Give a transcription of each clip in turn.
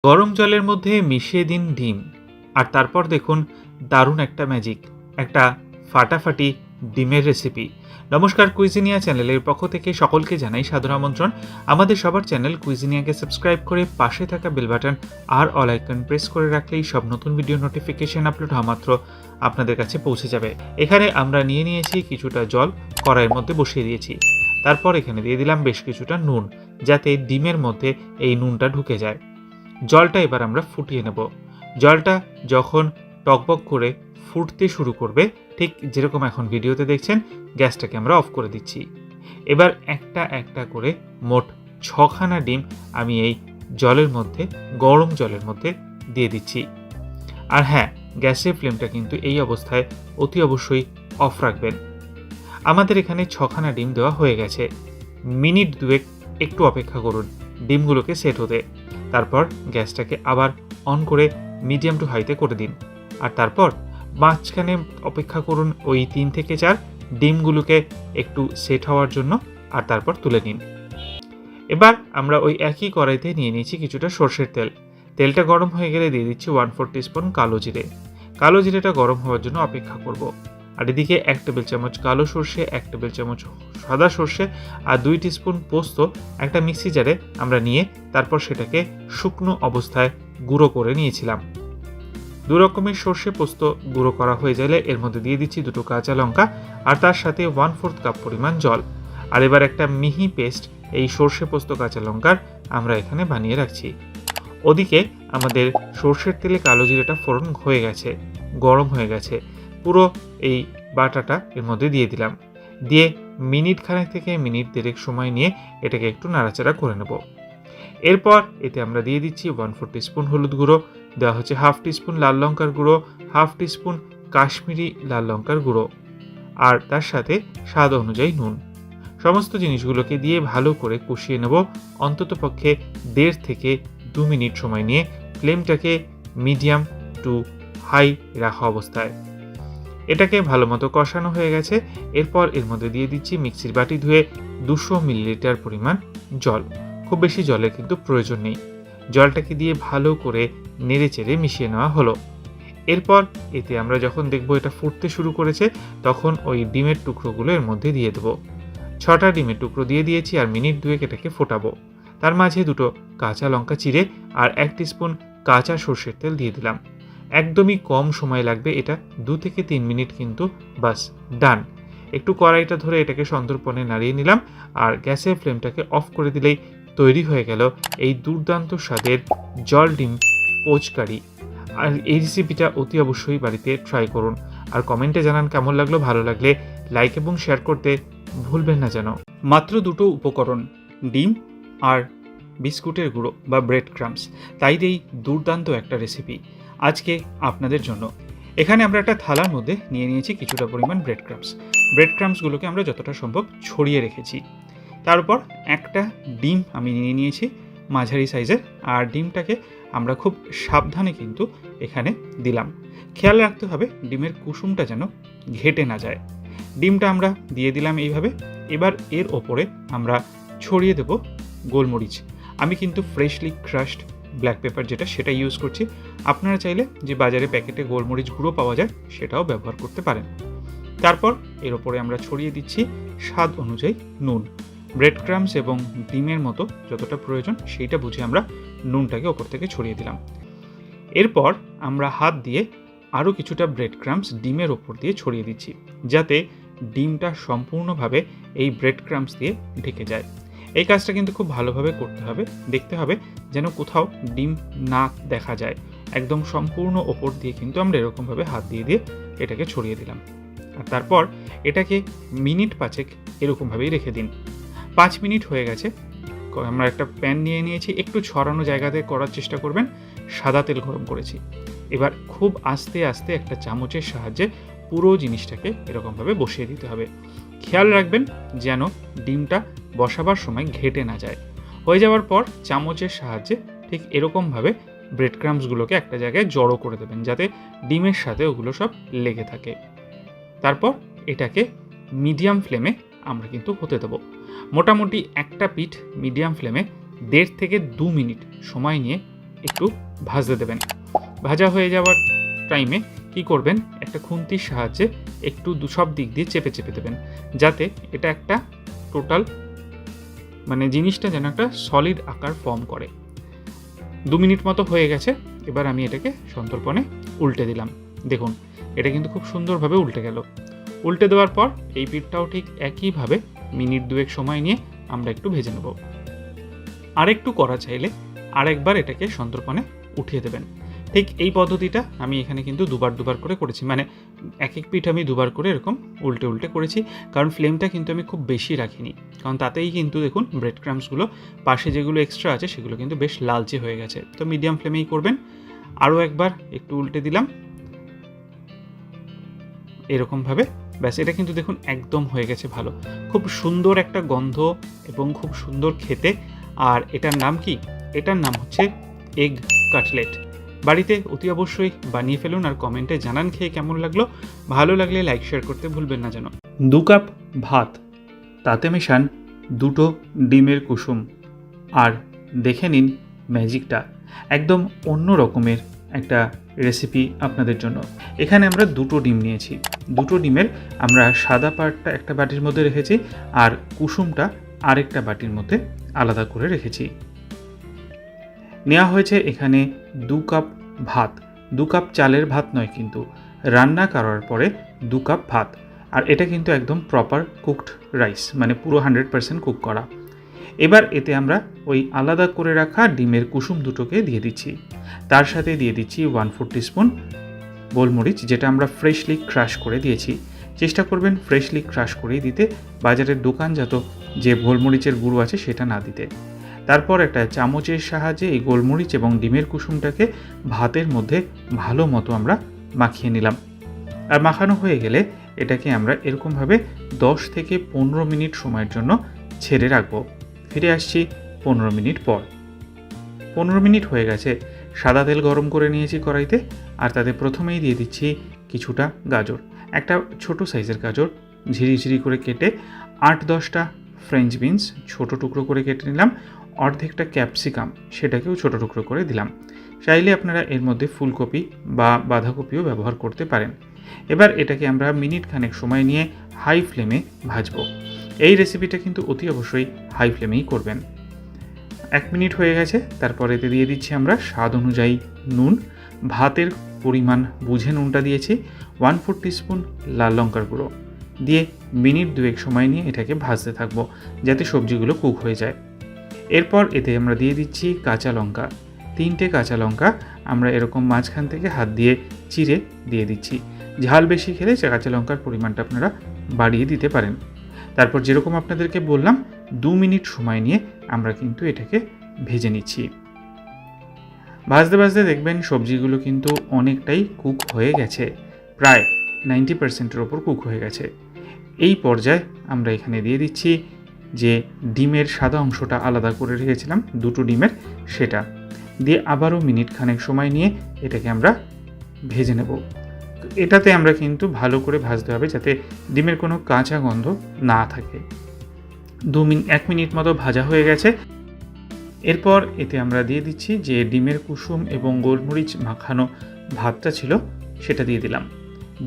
গরম জলের মধ্যে মিশিয়ে দিন ডিম, আর তারপর দেখুন দারুণ একটা ম্যাজিক, একটা ফাটাফাটি ডিমের রেসিপি। নমস্কার, কুইজিনিয়া চ্যানেলের পক্ষ থেকে সকলকে জানাই সাদর আমন্ত্রণ। আমাদের সবার চ্যানেল কুইজিনিয়াকে সাবস্ক্রাইব করে পাশে থাকা বেল বাটন আর অল আইকন প্রেস করে রাখলেই সব নতুন ভিডিও নোটিফিকেশন আপলোড হওয়া মাত্র আপনাদের কাছে পৌঁছে যাবে। এখানে আমরা নিয়েছি কিছুটা জল, কড়াইয়ের মধ্যে বসিয়ে দিয়েছি। তারপর এখানে দিয়ে দিলাম বেশ কিছুটা নুন, যাতে ডিমের মধ্যে এই নুনটা ঢুকে যায়। জলটা এবার আমরা ফুটিয়ে নেব। জলটা যখন টকবক করে ফুটতে শুরু করবে, ঠিক যেরকম এখন ভিডিওতে দেখছেন, গ্যাসটাকে আমরা অফ করে দিচ্ছি। এবার একটা একটা করে মোট 6খানা ডিম আমি এই জলের মধ্যে, গরম জলের মধ্যে দিয়ে দিচ্ছি। আর হ্যাঁ, গ্যাসের ফ্লেমটা কিন্তু এই অবস্থায় অতি অবশ্যই অফ রাখবেন। আমাদের এখানে 6খানা ডিম দেওয়া হয়ে গেছে। মিনিট দুয়েক একটু অপেক্ষা করুন ডিমগুলোকে সেট হতে। তারপর গ্যাসটাকে আবার অন করে মিডিয়াম টু হাইতে করে দিন। আর তারপর মাঝখানে অপেক্ষা করুন ওই 3 থেকে 4 ডিমগুলোকে একটু সেট হওয়ার জন্য, আর তারপর তুলে নিন। এবার আমরা ওই একই কড়াইতে নিয়ে নিয়েছি কিছুটা সর্ষের তেল। তেলটা গরম হয়ে গেলে দিয়ে দিচ্ছি 1/4 টিস্পুন কালো জিরে। কালো জিরেটা গরম হওয়ার জন্য অপেক্ষা করব। আর এদিকে 1 টেবিল চামচ কালো সর্ষে, 1 টেবিল চামচ সাদা সর্ষে আর 2 টিস্পুন পোস্ত একটা মিক্সি জারে আমরা নিয়ে তারপর সেটাকে শুকনো অবস্থায় গুঁড়ো করে নিয়েছিলাম। দু রকমের সর্ষে পোস্ত গুঁড়ো করা হয়ে গেলে এর মধ্যে দিয়ে দিচ্ছি 2টো কাঁচা লঙ্কা আর তার সাথে 1/4 কাপ পরিমাণ জল। আর এবার একটা মিহি পেস্ট এই সর্ষে পোস্ত কাঁচা লঙ্কার আমরা এখানে বানিয়ে রাখছি। ওদিকে আমাদের সর্ষের তেলে কালো জিরাটা ফোড়ন হয়ে গেছে, গরম হয়ে গেছে। পুরো এই বাটাটা এর মধ্যে দিয়ে দিলাম। দিয়ে মিনিট খানেক থেকে মিনিট দেড়েক সময় নিয়ে এটাকে একটু নাড়াচাড়া করে নেব। এরপর এতে আমরা দিয়ে দিচ্ছি 1/4 টিস্পুন হলুদ গুঁড়ো, দেওয়া হচ্ছে 1/2 টিস্পুন লাল লঙ্কার গুঁড়ো, 1/2 টিস্পুন কাশ্মীরি লাল লঙ্কার গুঁড়ো, আর তার সাথে স্বাদ অনুযায়ী নুন। সমস্ত জিনিসগুলোকে দিয়ে ভালো করে কষিয়ে নেব অন্তত পক্ষে 1.5 থেকে 2 মিনিট সময় নিয়ে, ফ্লেমটাকে মিডিয়াম টু হাই রাখা অবস্থায়। এটাকে ভালো মতো কষানো হয়ে গেছে। এরপর এর মধ্যে দিয়ে দিচ্ছি মিক্সির বাটি ধুয়ে 200 মিলিলিটার পরিমাণ জল। খুব বেশি জলের কিন্তু প্রয়োজন নেই। জলটাকে দিয়ে ভালো করে নেড়ে চেড়ে মিশিয়ে নেওয়া হলো। এরপর এতে আমরা যখন দেখব এটা ফুটতে শুরু করেছে, তখন ওই ডিমের টুকরোগুলো এর মধ্যে দিয়ে দেবো। 6টা ডিমের টুকরো দিয়ে দিয়েছি আর মিনিট দুয়েক এটাকে ফোটাবো। তার মাঝে 2টো কাঁচা লঙ্কা চিড়ে আর 1 টিস্পুন কাঁচা সর্ষের তেল দিয়ে দিলাম। একদমই কম সময় লাগবে, এটা 2 থেকে 3 মিনিট কিন্তু বাস ডান। একটু কড়াইটা ধরে এটাকে সন্তর্পণে নাড়িয়ে নিলাম আর গ্যাসের ফ্লেমটাকে অফ করে দিলেই তৈরি হয়ে গেল এই দুর্দান্ত স্বাদের জল ডিম পোচ কারি। আর এই রেসিপিটা অতি অবশ্যই বাড়িতে ট্রাই করুন আর কমেন্টে জানান কেমন লাগলো। ভালো লাগলে লাইক এবং শেয়ার করতে ভুলবেন না যেন। মাত্র 2টো উপকরণ, ডিম আর বিস্কুটের গুঁড়ো বা ব্রেড ক্রাম্বস, তাই দিয়েই দুর্দান্ত একটা রেসিপি আজকে আপনাদের জন্য। এখানে আমরা একটা থালার মধ্যে নিয়ে নিয়েছি কিছুটা পরিমাণ ব্রেড ক্রাম্বস। ব্রেড ক্রাম্বসগুলোকে আমরা যতটা সম্ভব ছড়িয়ে রেখেছি। তারপর একটা ডিম আমি নিয়ে নিয়েছি মাঝারি সাইজের, আর ডিমটাকে আমরা খুব সাবধানে কিন্তু এখানে দিলাম। খেয়াল রাখতে হবে ডিমের কুসুমটা যেন ঘেটে না যায়। ডিমটা আমরা দিয়ে দিলাম এইভাবে। এবার এর ওপরে আমরা ছড়িয়ে দেব গোলমরিচ। আমি কিন্তু ফ্রেশলি ক্রাশড ব্ল্যাক পেপার যেটা, সেটা ইউজ করছি। আপনারা চাইলে যে বাজারে প্যাকেটে গোলমরিচ গুঁড়ো পাওয়া যায় সেটাও ব্যবহার করতে পারেন। তারপর এর ওপরে আমরা ছড়িয়ে দিচ্ছি স্বাদ অনুযায়ী নুন। ব্রেড ক্রাম্বস এবং ডিমের মতো যতটা প্রয়োজন সেইটা বুঝে আমরা নুনটাকে ওপর থেকে ছড়িয়ে দিলাম। এরপর আমরা হাত দিয়ে আরও কিছুটা ব্রেড ক্রাম্বস ডিমের ওপর দিয়ে ছড়িয়ে দিচ্ছি, যাতে ডিমটা সম্পূর্ণভাবে এই ব্রেড ক্রাম্বস দিয়ে ঢেকে যায়। এই কাজটা কিন্তু খুব ভালোভাবে করতে হবে। দেখতে হবে যেন কোথাও ডিম না দেখা যায়। একদম সম্পূর্ণ ওপর দিয়ে কিন্তু আমরা এরকমভাবে হাত দিয়ে দিয়ে এটাকে ছড়িয়ে দিলাম। আর তারপর এটাকে মিনিট 5 এরকমভাবেই রেখে দিন। 5 মিনিট হয়ে গেছে। আমরা একটা প্যান নিয়ে নিয়েছি, একটু ছড়ানো জায়গাতে করার চেষ্টা করবেন। সাদা তেল গরম করেছি। এবার খুব আস্তে আস্তে একটা চামচের সাহায্যে পুরো জিনিসটাকে এরকমভাবে বসিয়ে দিতে হবে। খেয়াল রাখবেন যেন ডিমটা বসাবার সময় ঘেটে না যায়। হয়ে যাওয়ার পর চামচের সাহায্যে ঠিক এরকমভাবে ব্রেড ক্রাম্বসগুলোকে একটা জায়গায় জড়ো করে দেবেন, যাতে ডিমের সাথে ওগুলো সব লেগে থাকে। তারপর এটাকে মিডিয়াম ফ্লেমে আমরা কিন্তু হতে দেবো। মোটামুটি একটা পিঠ মিডিয়াম ফ্লেমে 1.5 থেকে 2 মিনিট সময় নিয়ে একটু ভাজতে দেবেন। ভাজা হয়ে যাওয়ার টাইমে কি করবেন, একটা খুন্তির সাহায্যে একটু সব দিক দিয়ে চেপে চেপে দেবেন, যাতে এটা একটা টোটাল মানে জিনিসটা যেন একটা সলিড আকার ফর্ম করে। 2 মিনিট মতো হয়ে গেছে। এবার আমি এটাকে সন্তর্পণে উল্টে দিলাম। দেখুন এটা কিন্তু খুব সুন্দরভাবে উল্টে গেল। উল্টে দেওয়ার পর এই পিঠটাও ঠিক একইভাবে মিনিট 2 সময় নিয়ে আমরা একটু ভেজে নেব। আরেকটু করা চাইলে আরেকবার এটাকে সন্তর্পণে উঠিয়ে দেবেন। ঠিক এই পদ্ধতিটা আমি এখানে কিন্তু দুবার করে করেছি, মানে এক পিঠ আমি দুবার করে এরকম উল্টে করেছি, কারণ ফ্লেমটা কিন্তু আমি খুব বেশি রাখিনি, কারণ তাতেই কিন্তু দেখুন ব্রেড ক্রাম্সগুলো পাশে যেগুলো এক্সট্রা আছে সেগুলো কিন্তু বেশ লালচে হয়ে গেছে। তো মিডিয়াম ফ্লেমেই করবেন। আরও একবার একটু উল্টে দিলাম এরকমভাবে। ব্যাস, এটা কিন্তু দেখুন একদম হয়ে গেছে ভালো, খুব সুন্দর একটা গন্ধ এবং খুব সুন্দর খেতে। আর এটার নাম কি? এটার নাম হচ্ছে এগ কাটলেট। বাড়িতে অতি অবশ্যই বানিয়ে ফেলুন আর কমেন্টে জানান খেয়ে কেমন লাগলো। ভালো লাগলে লাইক শেয়ার করতে ভুলবেন না যেন। 2 কাপ ভাত, তাতে মেশান 2টো ডিমের কুসুম, আর দেখে নিন ম্যাজিকটা। একদম অন্য রকমের একটা রেসিপি আপনাদের জন্য। এখানে আমরা 2টো ডিম নিয়েছি। 2টো ডিমের আমরা সাদা পার্টটা একটা বাটির মধ্যে রেখেছি, আর কুসুমটা আরেকটা বাটির মধ্যে আলাদা করে রেখেছি। নেওয়া হয়েছে এখানে 2 কাপ ভাত। 2 কাপ চালের ভাত নয় কিন্তু, রান্না করার পরে 2 কাপ ভাত। আর এটা কিন্তু একদম প্রপার কুকড রাইস, মানে পুরো 100% কুক করা। এবার এতে আমরা ওই আলাদা করে রাখা ডিমের কুসুম দুটোকে দিয়ে দিচ্ছি। তার সাথে দিয়ে দিচ্ছি 1/4 টিস্পুন গোলমরিচ, যেটা আমরা ফ্রেশলি ক্রাশ করে দিয়েছি। চেষ্টা করবেন ফ্রেশলি ক্রাশ করেই দিতে, বাজারের দোকানজাত যে গোলমরিচের গুঁড়ো আছে সেটা না দিতে। তারপর একটা চামচের সাহায্যে এই গোলমরিচ এবং ডিমের কুসুমটাকে ভাতের মধ্যে ভালো মতো আমরা মাখিয়ে নিলাম। আর মাখানো হয়ে গেলে এটাকে আমরা এরকমভাবে 10 থেকে 15 মিনিট সময়ের জন্য ছেড়ে রাখবো। ফিরে আসছি 15 মিনিট পর। 15 মিনিট হয়ে গেছে। সাদা তেল গরম করে নিয়েছি কড়াইতে, আর তাতে প্রথমেই দিয়ে দিচ্ছি কিছুটা গাজর। একটা ছোট সাইজের গাজর ঝিরি করে কেটে, 8-10টা ফ্রেঞ্চ বিনস ছোট টুকরো করে কেটে নিলাম, অর্ধেকটা ক্যাপসিকাম সেটাকেও ছোট টুকরো করে দিলাম। চাইলে আপনারা এর মধ্যে ফুলকপি বা বাঁধাকপিও ব্যবহার করতে পারেন। এবার এটাকে আমরা মিনিট খানেক সময় নিয়ে হাই ফ্লেমে ভাজবো। এই রেসিপিটা কিন্তু অতি অবশ্যই হাই ফ্লেমেই করবেন। 1 মিনিট হয়ে গেছে। তারপর এতে দিয়ে দিচ্ছি আমরা স্বাদ অনুযায়ী নুন। ভাতের পরিমাণ বুঝে নুনটা দিয়েছি। 1/4 টিস্পুন লাল লঙ্কার গুঁড়ো দিয়ে মিনিট 2 সময় নিয়ে এটাকে ভাজতে থাকবো, যাতে সবজিগুলো কুক হয়ে যায়। এরপর এতে আমরা দিয়ে দিচ্ছি কাঁচা লঙ্কা। 3টে কাঁচা লঙ্কা আমরা এরকম মাঝখান থেকে হাত দিয়ে চিড়ে দিয়ে দিচ্ছি। ঝাল বেশি খেলে কাঁচা লঙ্কার পরিমাণটা আপনারা বাড়িয়ে দিতে পারেন। তারপর যেরকম আপনাদেরকে বললাম 2 মিনিট সময় নিয়ে আমরা কিন্তু এটাকে ভেজে নিচ্ছি। ভাজতে দেখবেন সবজিগুলো কিন্তু অনেকটাই কুক হয়ে গেছে, প্রায় 90%-এর ওপর কুক হয়ে গেছে। এই পর্যায়ে আমরা এখানে দিয়ে দিচ্ছি যে ডিমের সাদা অংশটা আলাদা করে রেখেছিলাম 2টো ডিমের, সেটা দিয়ে আবারও মিনিট খানেক সময় নিয়ে এটাকে আমরা ভেজে নেব। এটাতে আমরা কিন্তু ভালো করে ভাজতে হবে, যাতে ডিমের কোনো কাঁচা গন্ধ না থাকে। 1 মিনিট মতো ভাজা হয়ে গেছে। এরপর এতে আমরা দিয়ে দিচ্ছি যে ডিমের কুসুম এবং গোলমরিচ মাখানো ভাতটা ছিল সেটা দিয়ে দিলাম।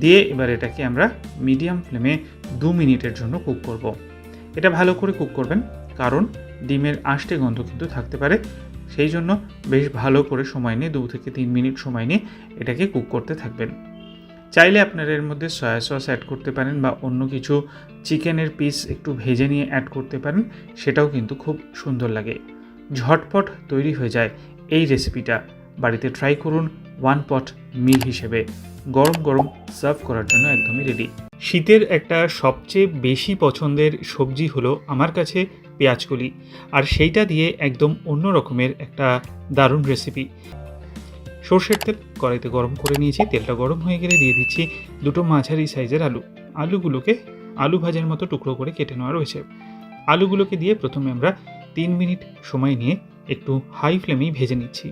দিয়ে এবার এটাকে আমরা মিডিয়াম ফ্লেমে 2 মিনিটের জন্য কুক করব। এটা ভালো করে কুক করবেন, কারণ ডিমের আষ্টে গন্ধ কিন্তু থাকতে পারে। সেই জন্য বেশ ভালো করে সময় নিয়ে 2 থেকে 3 মিনিট সময় নিয়ে এটাকে কুক করতে থাকবেন। চাইলে আপনারা এর মধ্যে সয়া সস অ্যাড করতে পারেন, বা অন্য কিছু চিকেনের পিস একটু ভেজে নিয়ে অ্যাড করতে পারেন, সেটাও কিন্তু খুব সুন্দর লাগে। ঝটপট তৈরি হয়ে যায় এই রেসিপিটা। বাড়িতে ট্রাই করুন 1 পট মিল হিসেবে। গরম সার্ভ করার জন্য একদমই রেডি। শীতের একটা সবচেয়ে বেশি পছন্দের সবজি হলো আমার কাছে পেঁয়াজকলি, আর সেইটা দিয়ে একদম অন্য রকমের একটা দারুণ রেসিপি। সর্ষের তেল কড়াইতে গরম করে নিয়েছি। তেলটা গরম হয়ে গেলে দিয়ে দিচ্ছি 2টো মাঝারি সাইজের আলু। আলুগুলোকে আলু ভাজার মতো টুকরো করে কেটে নেওয়া রয়েছে। আলুগুলোকে দিয়ে প্রথমে আমরা 3 মিনিট সময় নিয়ে একটু হাই ফ্লেমেই ভেজে নিচ্ছি।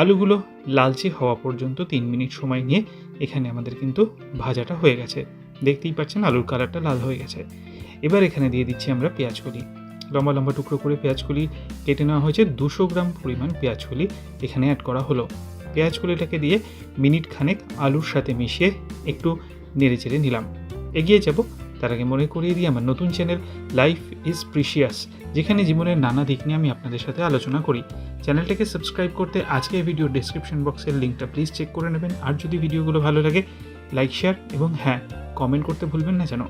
আলুগুলো লালচে হওয়া পর্যন্ত 3 মিনিট সময় নিয়ে এখানে আমাদের কিন্তু ভাজাটা হয়ে গেছে। দেখতেই পাচ্ছেন আলুর কালারটা লাল হয়ে গেছে। এবার এখানে দিয়ে দিচ্ছি আমরা পেঁয়াজকলি। লম্বা লম্বা টুকরো করে পেঁয়াজকলি কেটে নেওয়া হয়েছে। 200 গ্রাম পরিমাণ পেঁয়াজকলি এখানে অ্যাড করা হলো। পেঁয়াজকলিটাকে দিয়ে মিনিট খানেক আলুর সাথে মিশিয়ে একটু নেড়ে চেড়ে নিলাম। এগিয়ে যাব তার আগে মনে করিয়ে দিই আমার নতুন চ্যানেল লাইফ ইজ প্রিশিয়াস, যেখানে জীবনের নানা দিক নিয়ে আমি আপনাদের সাথে আলোচনা করি। চ্যানেলটাকে সাবস্ক্রাইব করতে আজকের ভিডিও ডেসক্রিপশন বক্সের লিঙ্কটা প্লিজ চেক করে নেবেন। আর যদি ভিডিওগুলো ভালো লাগে লাইক, শেয়ার এবং হ্যাঁ কমেন্ট করতে ভুলবেন না যেন।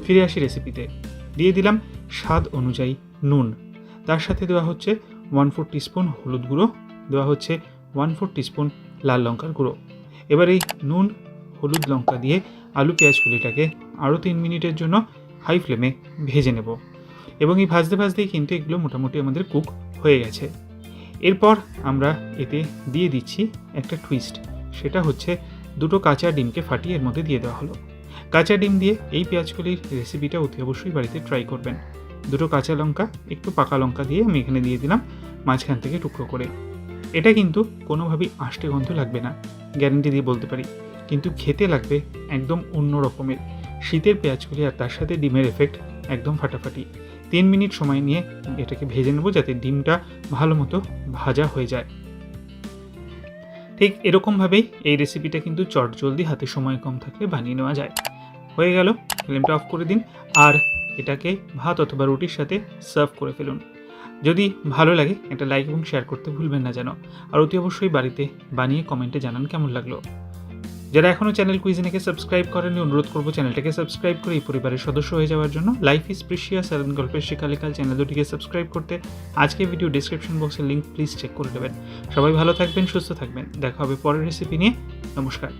ফিরে আসি রেসিপিতে। দিয়ে দিলাম স্বাদ অনুযায়ী নুন, তার সাথে দেওয়া হচ্ছে 1/4 টিস্পুন হলুদ গুঁড়ো, দেওয়া হচ্ছে 1/4 টিস্পুন লাল লঙ্কার গুঁড়ো। এবার এই নুন, হলুদ, লঙ্কা দিয়ে আলু পেঁয়াজকলিটাকে আরও 3 মিনিটের জন্য হাই ফ্লেমে ভেজে নেব এবং এই ভাজতে ভাজতেই কিন্তু এগুলো মোটামুটি আমাদের কুক হয়ে গেছে। এরপর আমরা এতে দিয়ে দিচ্ছি একটা টুইস্ট, সেটা হচ্ছে 2টো কাঁচা ডিমকে ফাটিয়ে এর মধ্যে দিয়ে দেওয়া হলো। কাঁচা ডিম দিয়ে এই পেঁয়াজকলির রেসিপিটা অতি অবশ্যই বাড়িতে ট্রাই করবেন। 2টো কাঁচা লঙ্কা, একটু পাকা লঙ্কা দিয়ে আমি এখানে দিয়ে দিলাম মাঝখান থেকে টুকরো করে। এটা কিন্তু কোনোভাবেই আষ্টে গন্ধ লাগবে না, গ্যারেন্টি দিয়ে বলতে পারি, কিন্তু খেতে লাগবে একদম অন্য রকমের। শীতের পেঁয়াজকলি আর তার সাথে ডিমের এফেক্ট একদম ফাটাফাটি। 3 মিনিট সময় নিয়ে এটাকে ভেজে নেব যাতে ডিমটা ভালো মতো ভাজা হয়ে যায়। ঠিক এরকমভাবেই এই রেসিপিটা কিন্তু চটজলদি, হাতে সময় কম থাকলে বানিয়ে নেওয়া যায়। হয়ে গেল, ফ্লেমটা অফ করে দিন আর এটাকে ভাত অথবা রুটির সাথে সার্ভ করে ফেলুন। যদি ভালো লাগে একটা লাইক এবং শেয়ার করতে ভুলবেন না যেন। আর অতি অবশ্যই বাড়িতে বানিয়ে কমেন্টে জানান কেমন লাগলো। যারা এখনও চ্যানেল কুইজিনেকে সাবস্ক্রাইব করেনি, অনুরোধ করবো চ্যানেলটাকে সাবস্ক্রাইব করে এই পরিবারের সদস্য হয়ে যাওয়ার জন্য। লাইফ ইজ প্রিশিয়াস আর গল্পের শেখালেখাল চ্যানেল দুটিকে সাবস্ক্রাইব করতে আজকে ভিডিও ডেসক্রিপশন বক্সের লিঙ্ক প্লিজ চেক করে নেবেন। সবাই ভালো থাকবেন, সুস্থ থাকবেন। দেখা হবে পরের রেসিপি নিয়ে। নমস্কার।